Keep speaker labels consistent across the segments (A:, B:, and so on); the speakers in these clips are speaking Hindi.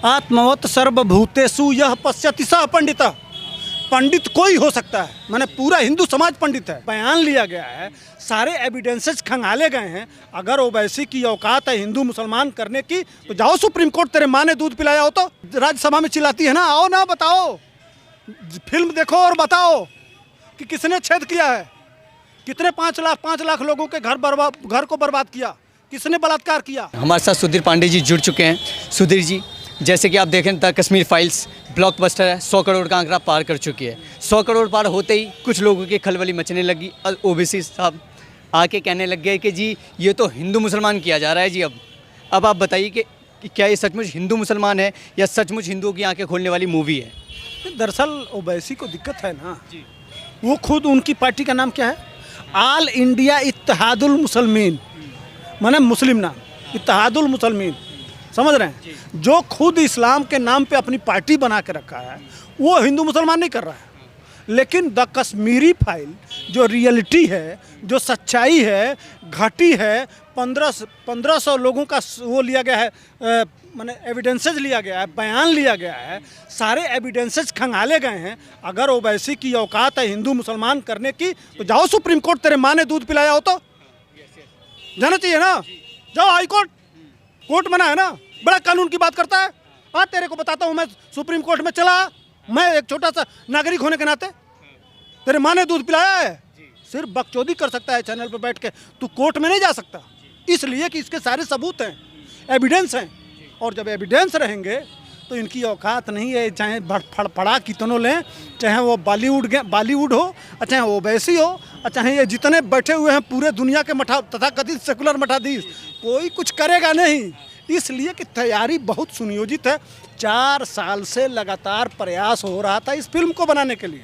A: आत्मवत सर्वभूतेषु यह पश्यति सः पंडितः। पंडित कोई हो सकता है, माने पूरा हिंदू समाज पंडित है। बयान लिया गया है, सारे एविडेंसेस खंगाले गए हैं। अगर ओवैसी की औकात है हिंदू मुसलमान करने की तो जाओ सुप्रीम कोर्ट, तेरे माँ ने दूध पिलाया हो तो राज्यसभा में चिल्लाती है ना, आओ ना बताओ, फिल्म देखो और बताओ कि किसने छेद किया है, कितने 5 लाख लोगों के घर को बर्बाद किया, किसने बलात्कार किया।
B: हमारे साथ सुधीर पांडे जी जुड़ चुके हैं। सुधीर जी, जैसे कि आप देखें द कश्मीर फाइल्स ब्लॉकबस्टर है, 100 करोड़ का आंकड़ा पार कर चुकी है। 100 करोड़ पार होते ही कुछ लोगों की खलबली मचने लगी। ओबीसी साहब आके कहने लग गए कि जी ये तो हिंदू मुसलमान किया जा रहा है जी। अब आप बताइए कि क्या ये सचमुच हिंदू मुसलमान है या सचमुच हिंदुओं की आंखें खोलने वाली मूवी है?
A: दरअसल ओवैसी को दिक्कत है ना जी, वो खुद, उनकी पार्टी का नाम क्या है, ऑल इंडिया इत्तेहादुल मुसलमीन, माने मुस्लिम नाम, इत्तेहादुल मुसलमीन, समझ रहे हैं। जो खुद इस्लाम के नाम पे अपनी पार्टी बना के रखा है वो हिंदू मुसलमान नहीं कर रहा है। लेकिन द कश्मीरी फाइल जो रियलिटी है, जो सच्चाई है, घटी है, 1500 लोगों का वो लिया गया है, माने एविडेंसेस लिया गया है, बयान लिया गया है, सारे एविडेंसेस खंगाले गए हैं। अगर ओवैसी की औकात है हिंदू मुसलमान करने की तो जाओ सुप्रीम कोर्ट, तेरे माँ ने दूध पिलाया हो तो जाना चाहिए ना, जाओ हाई कोर्ट, कोर्ट मना है ना, बड़ा कानून की बात करता है। हाँ, तेरे को बताता हूँ, मैं सुप्रीम कोर्ट में चला, मैं एक छोटा सा नागरिक होने के नाते, तेरे माँ ने दूध पिलाया है, सिर्फ बकचोदी कर सकता है चैनल पर बैठ के, तू कोर्ट में नहीं जा सकता, इसलिए कि इसके सारे सबूत हैं, एविडेंस हैं। और जब एविडेंस रहेंगे तो इनकी औकात नहीं है, चाहे फड़फड़ा कितनों लें, चाहे वो बॉलीवुड हो, चाहे ओवैसी हो, चाहे ये जितने बैठे हुए हैं पूरे दुनिया के तथाकथित सेकुलर मठाधीश, कोई कुछ करेगा नहीं, इसलिए कि तैयारी बहुत सुनियोजित है। 4 साल से लगातार प्रयास हो रहा था इस फिल्म को बनाने के लिए,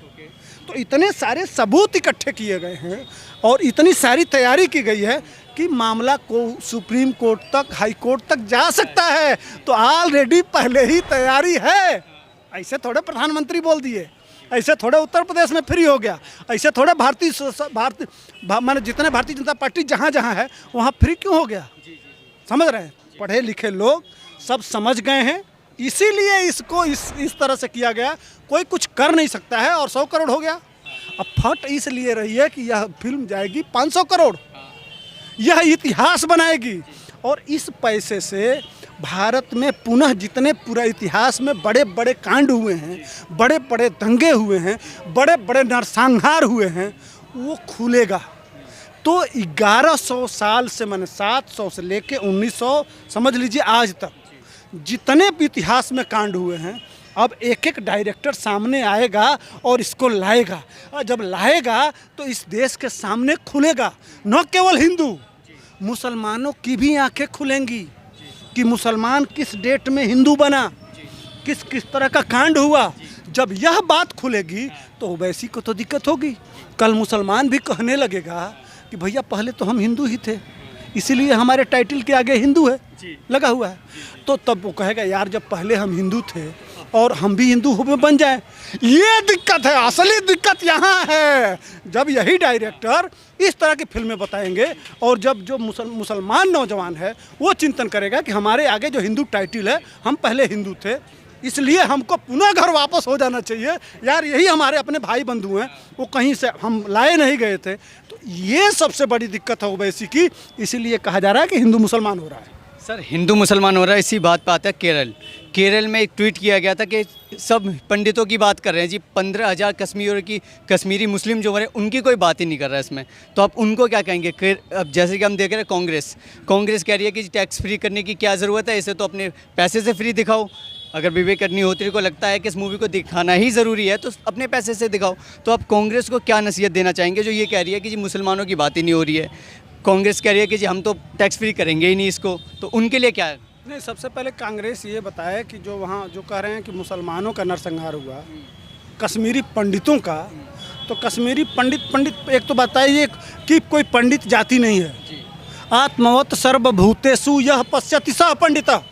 A: तो इतने सारे सबूत इकट्ठे किए गए हैं और इतनी सारी तैयारी की गई है कि मामला को सुप्रीम कोर्ट तक, हाई कोर्ट तक जा सकता है। तो ऑलरेडी पहले ही तैयारी है। ऐसे थोड़े प्रधानमंत्री बोल दिए, ऐसे थोड़े उत्तर प्रदेश में फ्री हो गया, ऐसे थोड़े माने जितने भारतीय जनता पार्टी जहाँ जहाँ है वहाँ फ्री क्यों हो गया, समझ रहे हैं। पढ़े लिखे लोग सब समझ गए हैं, इसीलिए इसको इस तरह से किया गया, कोई कुछ कर नहीं सकता है। और 100 करोड़ हो गया। अब फट इसलिए रही है कि यह फिल्म जाएगी 500 करोड़, यह इतिहास बनाएगी। और इस पैसे से भारत में पुनः जितने पूरा इतिहास में बड़े बड़े कांड हुए हैं, बड़े बड़े दंगे हुए हैं, बड़े बड़े नरसंहार हुए हैं, वो खुलेगा। तो 1100 साल से, मैंने 700 से लेके 1900 समझ लीजिए आज तक जितने भी इतिहास में कांड हुए हैं, अब एक एक डायरेक्टर सामने आएगा और इसको लाएगा। और जब लाएगा तो इस देश के सामने खुलेगा, न केवल हिंदू, मुसलमानों की भी आंखें खुलेंगी कि मुसलमान किस डेट में हिंदू बना, किस तरह का कांड हुआ। जब यह बात खुलेगी तो ओवैसी को तो दिक्कत होगी। कल मुसलमान भी कहने लगेगा कि भैया पहले तो हम हिंदू ही थे, इसीलिए हमारे टाइटल के आगे हिंदू है लगा हुआ है। तो तब वो कहेगा यार जब पहले हम हिंदू थे और हम भी हिंदू हो बन जाए। ये दिक्कत है, असली दिक्कत यहाँ है। जब यही डायरेक्टर इस तरह की फिल्में बताएंगे और जब जो मुसलमान नौजवान है वो चिंतन करेगा कि हमारे आगे जो हिंदू टाइटल है, हम पहले हिंदू थे, इसलिए हमको पुनः घर वापस हो जाना चाहिए यार, यही हमारे अपने भाई बंधु हैं, वो कहीं से हम लाए नहीं गए थे। तो ये सबसे बड़ी दिक्कत है ओवैसी की, इसीलिए कहा जा रहा है कि हिंदू मुसलमान हो रहा है।
B: सर, हिंदू मुसलमान हो रहा है, इसी बात पर आता है केरल में एक ट्वीट किया गया था कि सब पंडितों की बात कर रहे हैं जी, 15,000 कश्मीरी मुस्लिम जो हो रहे हैं उनकी कोई बात ही नहीं कर रहा है इसमें। तो आप उनको क्या कहेंगे? अब जैसे कि हम देख रहे हैं कांग्रेस कह रही है कि टैक्स फ्री करने की क्या ज़रूरत है, इसे तो अपने पैसे से फ्री दिखाओ। अगर विवेक अग्निहोत्री को लगता है कि इस मूवी को दिखाना ही ज़रूरी है तो अपने पैसे से दिखाओ। तो आप कांग्रेस को क्या नसीहत देना चाहेंगे जो ये कह रही है कि जी मुसलमानों की बात ही नहीं हो रही है? कांग्रेस कह रही है कि जी हम तो टैक्स फ्री करेंगे ही नहीं इसको, तो उनके लिए क्या है?
A: नहीं, सबसे पहले कांग्रेस ये बताए कि जो वहाँ जो कह रहे हैं कि मुसलमानों का नरसंहार हुआ, कश्मीरी पंडितों का, तो कश्मीरी पंडित एक तो बताइए कि कोई पंडित जाति नहीं है। आत्मवत सर्वभूतेषु यह पश्यति सः पंडितः।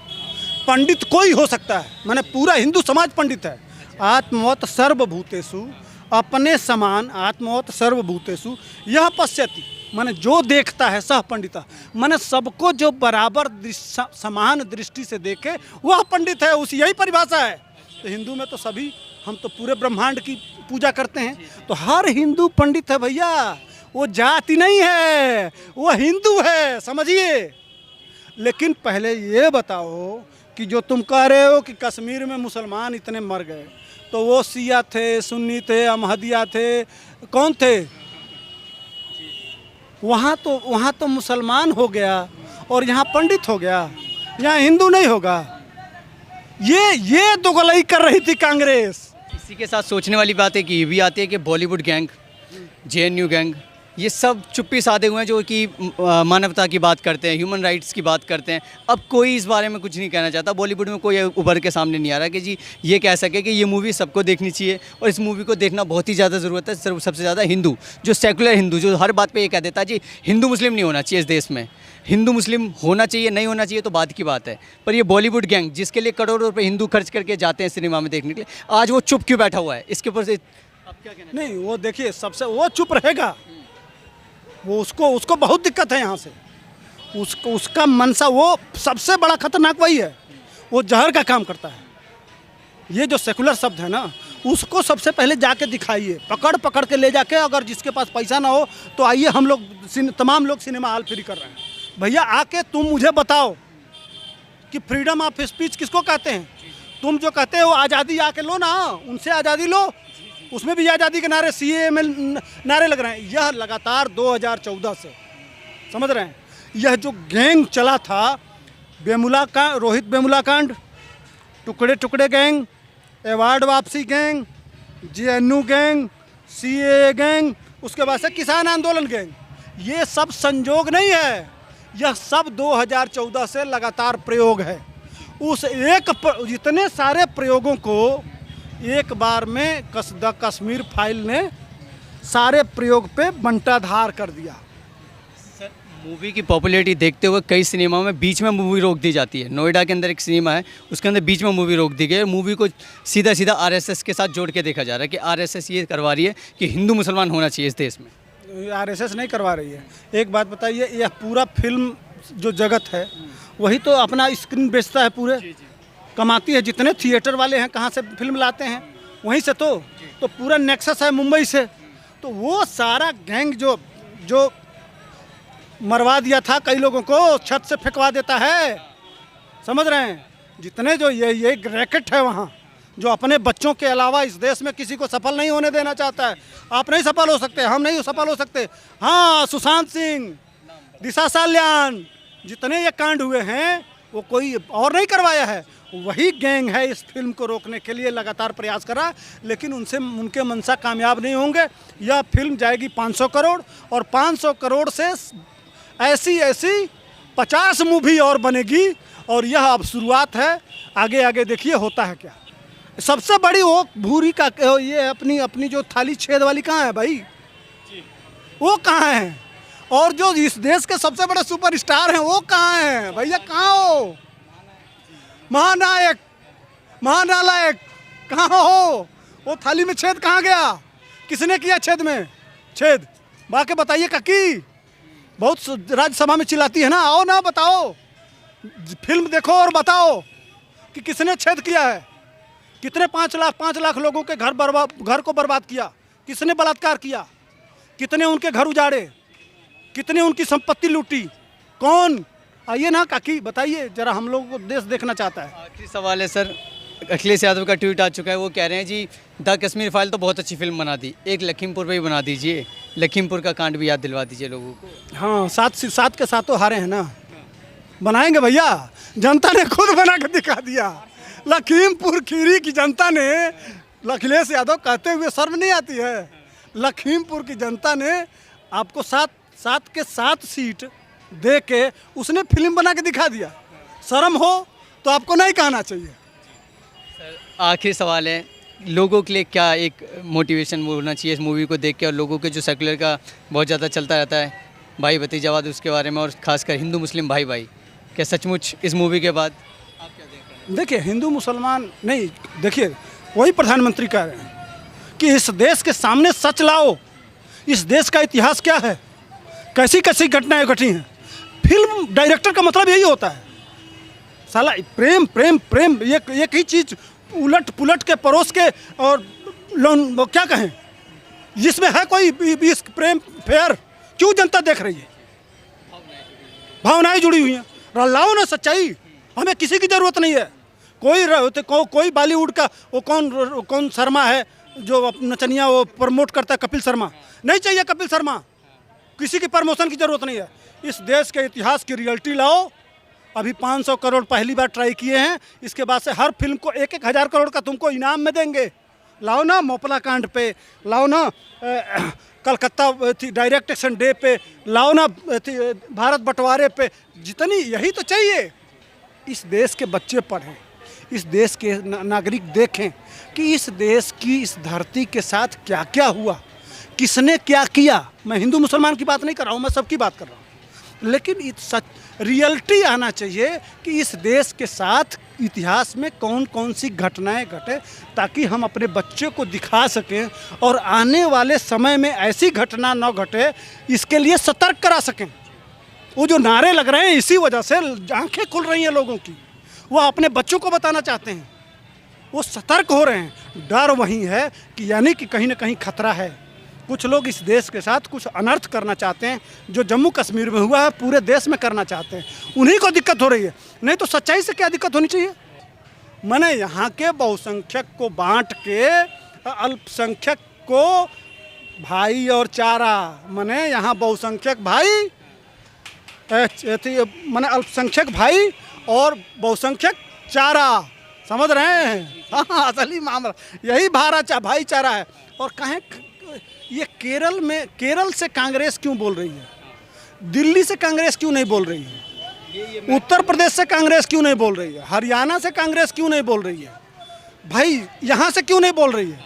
A: पंडित कोई हो सकता है, माने पूरा हिंदू समाज पंडित है। आत्मवत सर्वभूतेषु, अपने समान, आत्मवत सर्वभूतेषु यह पश्यति, माने जो देखता है सह पंडित, माने सबको जो बराबर समान दृष्टि से देखे वह पंडित है, उस यही परिभाषा है। तो हिंदू में तो सभी, हम तो पूरे ब्रह्मांड की पूजा करते हैं, तो हर हिंदू पंडित है भैया, वो जाति नहीं है, वो हिंदू है, समझिए। लेकिन पहले ये बताओ कि जो तुम कह रहे हो कि कश्मीर में मुसलमान इतने मर गए, तो वो शिया थे, सुन्नी थे, अहमदिया थे, कौन थे? वहाँ तो मुसलमान हो गया और यहाँ पंडित हो गया, यहाँ हिंदू नहीं होगा। ये दोगलई कर रही थी कांग्रेस।
B: इसी के साथ सोचने वाली बात है कि ये भी आती है कि बॉलीवुड गैंग, जेएनयू गैंग, ये सब चुप्पी साधे हुए हैं जो कि मानवता की बात करते हैं, ह्यूमन राइट्स की बात करते हैं। अब कोई इस बारे में कुछ नहीं कहना चाहता, बॉलीवुड में कोई उभर के सामने नहीं आ रहा कि जी ये कह सके कि ये मूवी सबको देखनी चाहिए और इस मूवी को देखना बहुत ही ज़्यादा ज़रूरत है। सबसे ज़्यादा हिंदू, जो सेकुलर हिंदू, जो हर बात पे ये कह देता है जी हिंदू मुस्लिम नहीं होना चाहिए इस देश में, हिंदू मुस्लिम होना चाहिए, नहीं होना चाहिए तो बात की बात है। पर ये बॉलीवुड गैंग जिसके लिए करोड़ों रुपये हिंदू खर्च करके जाते हैं सिनेमा में देखने के लिए, आज वो चुप क्यों बैठा हुआ है? इसके ऊपर से आप क्या कहना?
A: नहीं, वो देखिए, सबसे वो चुप रहेगा, वो उसको बहुत दिक्कत है यहाँ से, उसका मनसा, वो सबसे बड़ा खतरनाक वही है, वो जहर का काम करता है। ये जो सेकुलर शब्द है ना, उसको सबसे पहले जाके दिखाइए, पकड़ के ले जाके, अगर जिसके पास पैसा ना हो तो आइए, हम लोग तमाम लोग सिनेमा हॉल फ्री कर रहे हैं भैया, आके तुम मुझे बताओ कि फ्रीडम ऑफ स्पीच किसको कहते हैं। तुम जो कहते हो आज़ादी आके लो ना, उनसे आज़ादी लो, उसमें भी आज़ादी के नारे, सीए में नारे लग रहे हैं। यह लगातार 2014 से, समझ रहे हैं, यह जो गैंग चला था, रोहित बेमुला कांड, टुकड़े टुकड़े गैंग, अवार्ड वापसी gang, JNU gang, CA gang, उसके बाद से किसान आंदोलन गैंग, ये सब संजोग नहीं है, यह सब 2014 से लगातार प्रयोग है। उस जितने सारे प्रयोगों को एक बार में कश्मीर फाइल ने सारे प्रयोग पे बंटाधार कर दिया।
B: सर, मूवी की पॉपुलैरिटी देखते हुए कई सिनेमा में बीच में मूवी रोक दी जाती है। नोएडा के अंदर एक सिनेमा है, उसके अंदर बीच में मूवी रोक दी गई। मूवी को सीधा आरएसएस के साथ जोड़ के देखा जा रहा है कि आरएसएस ये करवा रही है कि हिंदू मुसलमान होना चाहिए इस देश में।
A: आरएसएस नहीं करवा रही है। एक बात बताइए, यह पूरा फिल्म जो जगत है वही तो अपना स्क्रीन बेचता है, पूरे कमाती है। जितने थिएटर वाले हैं कहाँ से फिल्म लाते हैं, वहीं से तो पूरा नेक्सस है मुंबई से। तो वो सारा गैंग जो मरवा दिया था कई लोगों को, छत से फेंकवा देता है, समझ रहे हैं। जितने जो ये रैकेट है वहाँ, जो अपने बच्चों के अलावा इस देश में किसी को सफल नहीं होने देना चाहता है। आप नहीं सफल हो सकते, हम नहीं सफल हो सकते। हाँ, सुशांत सिंह, दिशा साल्यान, जितने ये कांड हुए हैं वो कोई और नहीं करवाया है, वही गैंग है इस फिल्म को रोकने के लिए लगातार प्रयास करा, लेकिन उनके मनसा कामयाब नहीं होंगे। यह फिल्म जाएगी 500 करोड़ और 500 करोड़ से ऐसी 50 मूवी और बनेगी, और यह अब शुरुआत है। आगे देखिए होता है क्या। सबसे बड़ी वो भूरी का ये अपनी जो थाली छेद वाली कहाँ है भाई, वो कहाँ है? और जो इस देश के सबसे बड़े सुपरस्टार हैं वो कहाँ हैं भैया? कहाँ हो? महानायक, महानालायक कहाँ हो? वो थाली में छेद कहाँ गया? किसने किया छेद में छेद? बाकी बताइए काकी, बहुत राज्यसभा में चिल्लाती है ना, आओ ना बताओ, फिल्म देखो और बताओ कि किसने छेद किया है। कितने 5 लाख लोगों के घर को बर्बाद किया, किसने बलात्कार किया, कितने उनके घर उजाड़े, कितने उनकी संपत्ति लूटी, कौन? आइए ना काकी बताइए जरा, हम लोगों को देश देखना चाहता है।
B: आखिरी सवाल है सर, अखिलेश यादव का ट्वीट आ चुका है, वो कह रहे हैं जी द कश्मीर फाइल तो बहुत अच्छी फिल्म बना दी, एक लखीमपुर पे भी बना दीजिए, लखीमपुर का कांड भी याद दिलवा दीजिए लोगों को।
A: हाँ, सात के सातों हारे हैं ना, बनाएंगे भैया, जनता ने खुद बना के दिखा दिया। लखीमपुर खीरी की जनता ने, अखिलेश यादव कहते हुए शर्म नहीं आती है, लखीमपुर की जनता ने आपको 7 के 7 सीट दे के उसने फिल्म बना के दिखा दिया। शर्म हो तो आपको नहीं कहना चाहिए।
B: सर, आखिरी सवाल है, लोगों के लिए क्या एक मोटिवेशन होना चाहिए इस मूवी को देख के, और लोगों के जो सेकुलर का बहुत ज़्यादा चलता रहता है भाई भतीजावाद, उसके बारे में, और खासकर हिंदू मुस्लिम भाई क्या सचमुच इस मूवी के बाद आप क्या देख रहे हैं?
A: देखिए, हिंदू मुसलमान नहीं, देखिए वही प्रधानमंत्री कह रहे हैं कि इस देश के सामने सच लाओ। इस देश का इतिहास क्या है, कैसी कैसी घटनाएं घटी हैं। फिल्म डायरेक्टर का मतलब यही होता है, साला प्रेम प्रेम प्रेम, एक ही चीज़ उलट पुलट के परोस के, और वो क्या कहें, जिसमें है कोई इश्क प्रेम फेयर, क्यों जनता देख रही है? भावनाएं जुड़ी हुई हैं। लाओ ना सच्चाई, हमें किसी की ज़रूरत नहीं है। कोई बॉलीवुड का वो कौन शर्मा है जो नचनिया वो प्रमोट करता है, कपिल शर्मा, नहीं चाहिए कपिल शर्मा, किसी की प्रमोशन की ज़रूरत नहीं है। इस देश के इतिहास की रियलिटी लाओ। अभी 500 करोड़ पहली बार ट्राई किए हैं, इसके बाद से हर फिल्म को 1,000 करोड़ का तुमको इनाम में देंगे। लाओ ना मोपला कांड पे, लाओ ना कलकत्ता डायरेक्ट एक्शन डे पे, लाओ ना भारत बंटवारे पे, जितनी, यही तो चाहिए। इस देश के बच्चे पढ़ें, इस देश के नागरिक देखें कि इस देश की, इस धरती के साथ क्या क्या हुआ, किसने क्या किया। मैं हिंदू मुसलमान की बात नहीं कर रहा हूँ, मैं सबकी बात कर रहा हूँ, लेकिन सच रियलिटी आना चाहिए कि इस देश के साथ इतिहास में कौन कौन सी घटनाएं घटे, ताकि हम अपने बच्चों को दिखा सकें और आने वाले समय में ऐसी घटना न घटे, इसके लिए सतर्क करा सकें। वो जो नारे लग रहे हैं, इसी वजह से आंखें खुल रही हैं लोगों की, वो अपने बच्चों को बताना चाहते हैं, वो सतर्क हो रहे हैं। डर वही है कि यानी कि कहीं ना कहीं खतरा है। कुछ लोग इस देश के साथ कुछ अनर्थ करना चाहते हैं, जो जम्मू कश्मीर में हुआ है पूरे देश में करना चाहते हैं, उन्हीं को दिक्कत हो रही है। नहीं तो सच्चाई से क्या दिक्कत होनी चाहिए? मैंने यहाँ के बहुसंख्यक को बांट के अल्पसंख्यक को भाई और चारा, मैंने यहाँ बहुसंख्यक भाई, मैंने अल्पसंख्यक भाई और बहुसंख्यक चारा, समझ रहे हैं? हाँ, असली मामला यही भाईचारा है। और कहें ये केरल से कांग्रेस क्यों बोल रही है? दिल्ली से कांग्रेस क्यों नहीं बोल रही है? उत्तर प्रदेश से कांग्रेस क्यों नहीं बोल रही है? हरियाणा से कांग्रेस क्यों नहीं बोल रही है? भाई यहाँ से क्यों नहीं बोल रही है?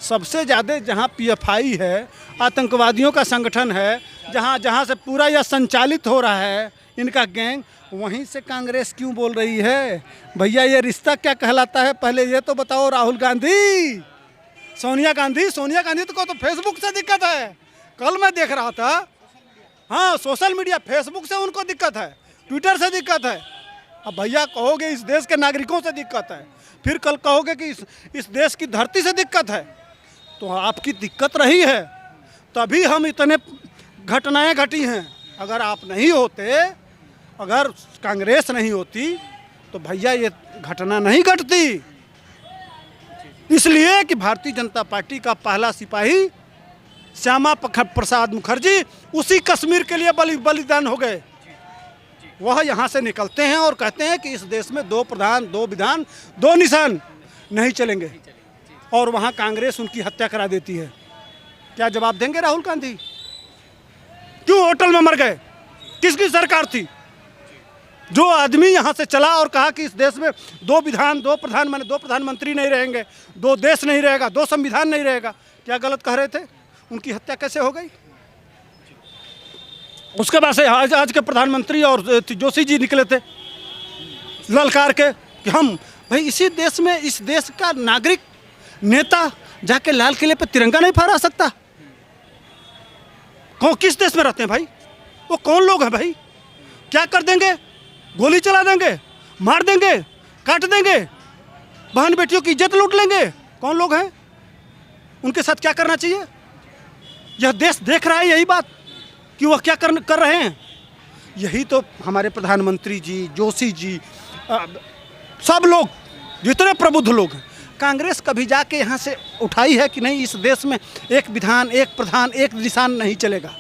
A: सबसे ज़्यादा जहाँ PFI है, आतंकवादियों का संगठन है, जहाँ से पूरा यह संचालित हो रहा है इनका गैंग, वहीं से कांग्रेस क्यों बोल रही है? भैया ये रिश्ता क्या कहलाता है, पहले ये तो बताओ। राहुल गांधी, सोनिया गांधी तो फेसबुक से दिक्कत है। कल मैं देख रहा था, हाँ, सोशल मीडिया, फेसबुक से उनको दिक्कत है, ट्विटर से दिक्कत है। अब भैया कहोगे इस देश के नागरिकों से दिक्कत है, फिर कल कहोगे कि इस देश की धरती से दिक्कत है। तो आपकी दिक्कत रही है, तभी हम इतने घटनाएं घटी हैं। अगर आप नहीं होते, अगर कांग्रेस नहीं होती, तो भैया ये घटना नहीं घटती। इसलिए कि भारतीय जनता पार्टी का पहला सिपाही श्यामा प्रसाद मुखर्जी उसी कश्मीर के लिए बलिदान हो गए। वह यहाँ से निकलते हैं और कहते हैं कि इस देश में 2 प्रधान, 2 विधान, 2 निशान नहीं चलेंगे, और वहाँ कांग्रेस उनकी हत्या करा देती है। क्या जवाब देंगे राहुल गांधी? क्यों होटल में मर गए? किसकी सरकार थी? जो आदमी यहाँ से चला और कहा कि इस देश में 2 विधान, 2 प्रधान, माने 2 प्रधानमंत्री नहीं रहेंगे, 2 देश नहीं रहेगा, 2 संविधान नहीं रहेगा, क्या गलत कह रहे थे? उनकी हत्या कैसे हो गई? उसके बाद से आज के प्रधानमंत्री और जोशी जी निकले थे ललकार के कि हम, भाई इसी देश में, इस देश का नागरिक नेता जाके लाल किले पे तिरंगा नहीं फहरा सकता? किस देश में रहते हैं भाई? वो कौन लोग हैं भाई? क्या कर देंगे? गोली चला देंगे, मार देंगे, काट देंगे, बहन बेटियों की इज्जत लूट लेंगे? कौन लोग हैं? उनके साथ क्या करना चाहिए? यह देश देख रहा है यही बात कि वह क्या कर रहे हैं। यही तो हमारे प्रधानमंत्री जी, जोशी जी, सब लोग, जितने प्रबुद्ध लोग हैं, कांग्रेस कभी जाके यहाँ से उठाई है कि नहीं इस देश में 1 विधान, 1 प्रधान, 1 निशान नहीं चलेगा?